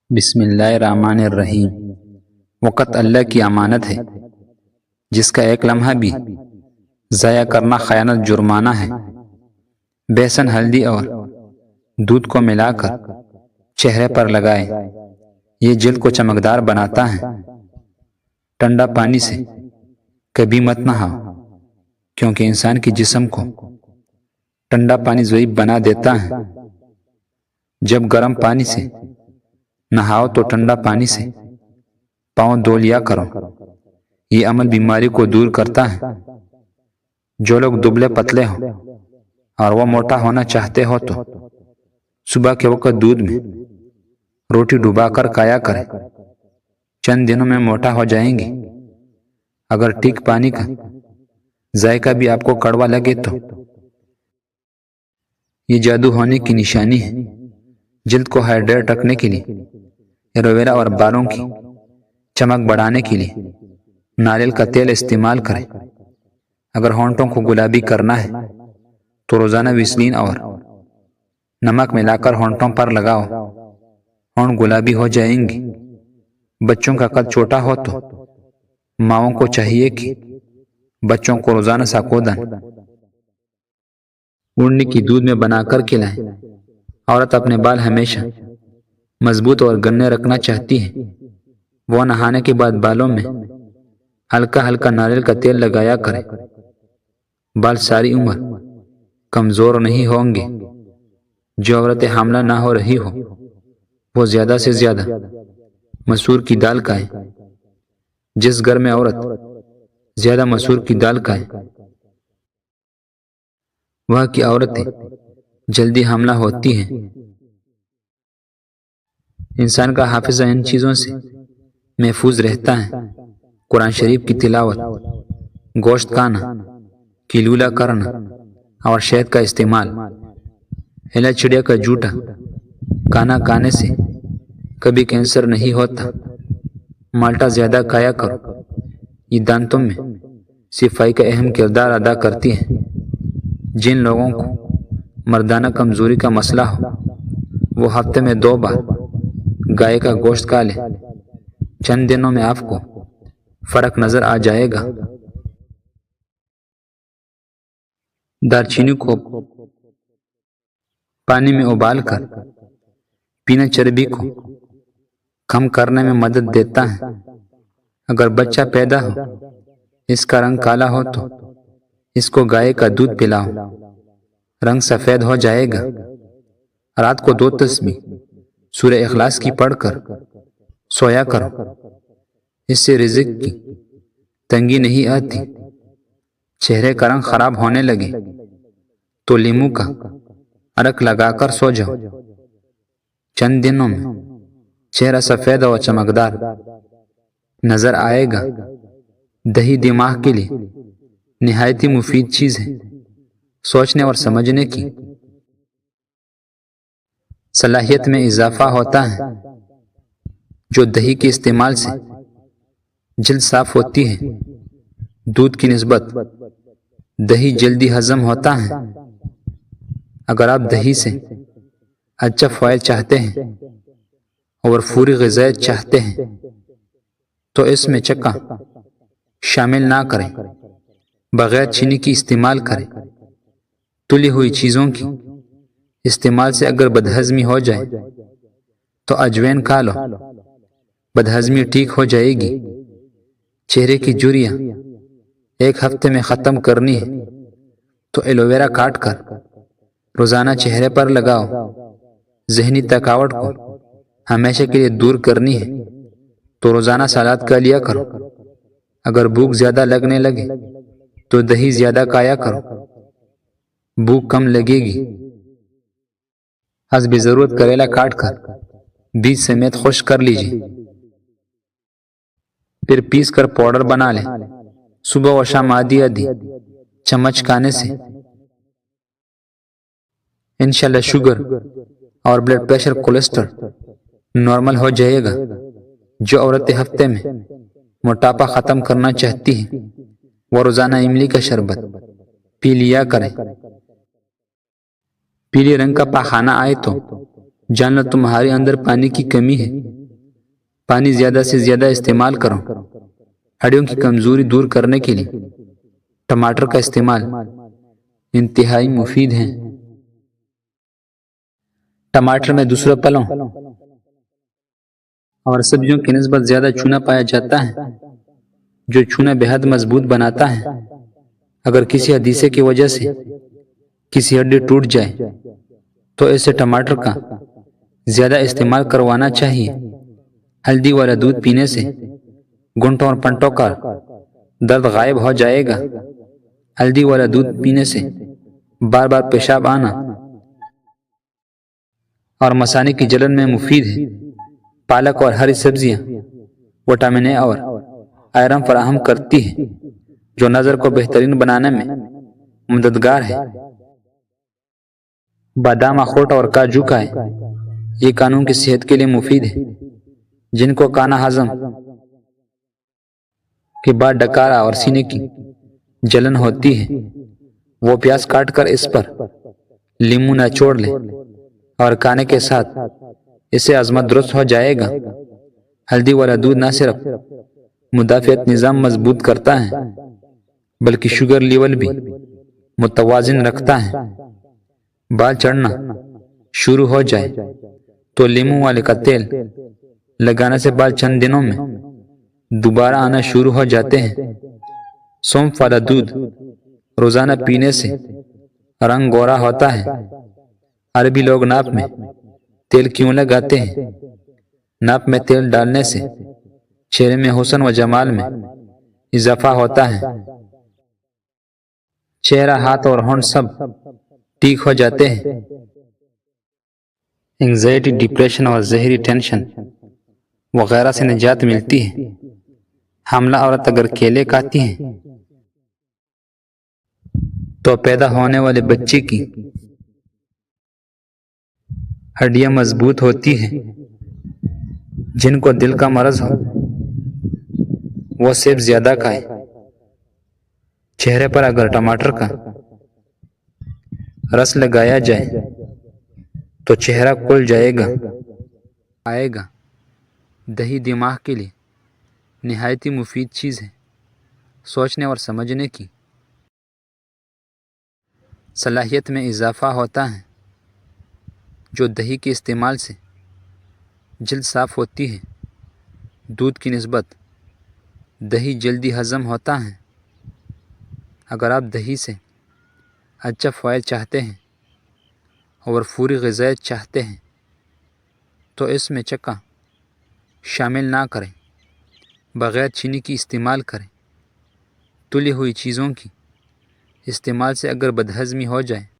بسم اللہ الرحمن الرحیم۔ وقت اللہ کی امانت ہے جس کا ایک لمحہ بھی ضائع کرنا خیانت جرمانہ ہے۔ بیسن ہلدی اور دودھ کو ملا کر چہرے پر لگائے، یہ جلد کو چمکدار بناتا ہے۔ ٹھنڈا پانی سے کبھی مت نہاؤ کیونکہ انسان کے جسم کو ٹھنڈا پانی ضعیف بنا دیتا ہے۔ جب گرم پانی سے نہاؤ تو ٹھنڈا پانی سے پاؤں دھو لیا کرو، یہ عمل بیماری کو دور کرتا ہے۔ جو لوگ دبلے پتلے ہوں اور وہ موٹا ہونا چاہتے ہو تو صبح کے وقت دودھ میں روٹی ڈبا کر کھایا کریں، چند دنوں میں موٹا ہو جائیں گے۔ اگر ٹھیک پانی کا ذائقہ بھی آپ کو کڑوا لگے تو یہ جادو ہونے کی نشانی ہے۔ جلد کو ہائیڈریٹ رکھنے کے لیے ایلو ویرا اور بالوں کی چمک بڑھانے کے لیے ناریل کا تیل استعمال کریں۔ اگر ہونٹوں کو گلابی کرنا ہے تو روزانہ ویسلین اور نمک ملا کر ہونٹوں پر لگاؤ، ہونٹ گلابی ہو جائیں گے۔ بچوں کا قد چھوٹا ہو تو ماؤں کو چاہیے کہ بچوں کو روزانہ ساکودن اڑنے کی دودھ میں بنا کر کھلائیں۔ عورت اپنے بال ہمیشہ مضبوط اور گنے رکھنا چاہتی ہے، وہ نہانے کے بعد بالوں میں ہلکا ہلکا ناریل کا تیل لگایا کرے۔ بال ساری عمر کمزور نہیں ہوں گے۔ جو عورت حاملہ نہ ہو رہی ہو وہ زیادہ سے زیادہ مسور کی دال کھائے۔ جس گھر میں عورت زیادہ مسور کی دال کھائے وہاں کی عورتیں جلدی حاملہ ہوتی ہیں۔ انسان کا حافظہ ان چیزوں سے محفوظ رہتا ہے: قرآن شریف کی تلاوت، گوشت کھانا، قیلولہ کرنا اور شہد کا استعمال۔ ہیلا چڑیا کا جھوٹا کھانا کھانے سے کبھی کینسر نہیں ہوتا۔ مالٹا زیادہ کھایا کرو، یہ دانتوں میں صفائی کا اہم کردار ادا کرتی ہے۔ جن لوگوں کو مردانہ کمزوری کا مسئلہ ہو وہ ہفتے میں 2 بار گائے کا گوشت کھا لیں، چند دنوں میں آپ کو فرق نظر آ جائے گا۔ دارچینی کو پانی میں ابال کر پینا چربی کو کم کرنے میں مدد دیتا ہے۔ اگر بچہ پیدا ہو اس کا رنگ کالا ہو تو اس کو گائے کا دودھ پلاؤ، رنگ سفید ہو جائے گا۔ رات کو 2 تسبیح سورہ اخلاص کی پڑھ کر سویا کرو، اس سے رزق کی تنگی نہیں آتی۔ چہرے کا رنگ خراب ہونے لگے تو لیموں کا عرق لگا کر سو جاؤ، چند دنوں میں چہرہ سفید اور چمکدار نظر آئے گا۔ دہی دماغ کے لیے نہایت ہی مفید چیز ہے۔ سوچنے اور سمجھنے کی صلاحیت میں اضافہ ہوتا ہے۔ جو دہی کے استعمال سے جلد صاف ہوتی ہے، دودھ کی نسبت دہی جلدی ہضم ہوتا ہے۔ اگر آپ دہی سے اچھا فوائد چاہتے ہیں اور فوری غذائیت چاہتے ہیں تو اس میں چکا شامل نہ کریں، بغیر چینی کی استعمال کریں۔ تلی ہوئی چیزوں کی استعمال سے اگر بدہضمی ہو جائے تو اجوین کھا لو، بدہضمی ٹھیک ہو جائے گی۔ چہرے کی جھریاں 1 ہفتے میں ختم کرنی ہے تو ایلو ویرا کاٹ کر روزانہ چہرے پر لگاؤ۔ ذہنی تھکاوٹ کو ہمیشہ کے لیے دور کرنی ہے تو روزانہ سلاد کھا لیا کرو۔ اگر بھوک زیادہ لگنے لگے تو دہی زیادہ کھایا کرو، بھوک کم لگے گی۔ حسب ضرورت کریلا کاٹ کر بیج سمیت خشک کر لیجیے، پھر پیس کر پاؤڈر بنا لیں۔ صبح و شام آدھی چمچ کھانے سے انشاءاللہ شوگر اور بلڈ پریشر کولیسٹرول نارمل ہو جائے گا۔ جو عورتیں ہفتے میں موٹاپا ختم کرنا چاہتی ہیں وہ روزانہ املی کا شربت پی لیا کریں۔ پیلے رنگ کا پاخانہ آئے تو جان لو تمہارے اندر پانی کی کمی ہے۔ پانی زیادہ سے زیادہ استعمال کرو۔ ہڈیوں کی کمزوری دور کرنے کے لیے ٹماٹر کا استعمال انتہائی مفید ہے۔ ٹماٹر میں دوسرے پھلوں اور سبزیوں کی نسبت زیادہ چونا پایا جاتا ہے، جو چونا بہت مضبوط بناتا ہے۔ اگر کسی حادثے کی وجہ سے کسی ہڈی ٹوٹ جائے تو اسے ٹماٹر کا زیادہ استعمال کروانا چاہیے۔ ہلدی والا دودھ پینے سے گھنٹوں اور پنٹوں کا درد غائب ہو جائے گا۔ ہلدی والا دودھ پینے سے بار بار پیشاب آنا اور مثانے کی جلن میں مفید ہے۔ پالک اور ہری سبزیاں وٹامن اے اور آئرن فراہم کرتی ہیں، جو نظر کو بہترین بنانے میں مددگار ہے۔ بادام، اخروٹ اور کاجو کا ہے، یہ کانوں کی صحت کے لیے مفید ہے۔ جن کو کانا ہضم کے بعد ڈکارا اور سینے کی جلن ہوتی ہے، وہ پیاز کاٹ کر اس پر لیموں نچوڑ لے اور کھانے کے ساتھ اسے عظمت درست ہو جائے گا۔ ہلدی والا دودھ نہ صرف مدافعت نظام مضبوط کرتا ہے بلکہ شوگر لیول بھی متوازن رکھتا ہے۔ بال چڑھنا شروع ہو جائے تو لیموں والے کا تیل لگانے سے بال چند دنوں میں دوبارہ آنا شروع ہو جاتے ہیں۔ سونف والا دودھ روزانہ پینے سے رنگ گورا ہوتا ہے۔ عربی لوگ ناک میں تیل کیوں لگاتے ہیں؟ ناک میں تیل ڈالنے سے چہرے میں حسن و جمال میں اضافہ ہوتا ہے۔ چہرہ، ہاتھ اور ہونٹ سب ٹھیک ہو جاتے ہیں۔ انگزائٹی، ڈپریشن اور ذہنی ٹینشن وغیرہ سے نجات ملتی ہے۔ حاملہ عورت اگر کیلے کھاتی ہے تو پیدا ہونے والے بچے کی ہڈیاں مضبوط ہوتی ہیں۔ جن کو دل کا مرض ہو وہ سیب زیادہ کھائے۔ چہرے پر اگر ٹماٹر کا رس لگایا جائے تو چہرہ کھل جائے گا۔ دہی دماغ کے لیے نہایت ہی مفید چیز ہے۔ سوچنے اور سمجھنے کی صلاحیت میں اضافہ ہوتا ہے۔ جو دہی کے استعمال سے جلد صاف ہوتی ہے، دودھ کی نسبت دہی جلدی ہضم ہوتا ہے۔ اگر آپ دہی سے اچھا فوائد چاہتے ہیں اور فوری غذائیت چاہتے ہیں تو اس میں چکا شامل نہ کریں، بغیر چینی کی استعمال کریں۔ تلی ہوئی چیزوں کی استعمال سے اگر بدہضمی ہو جائے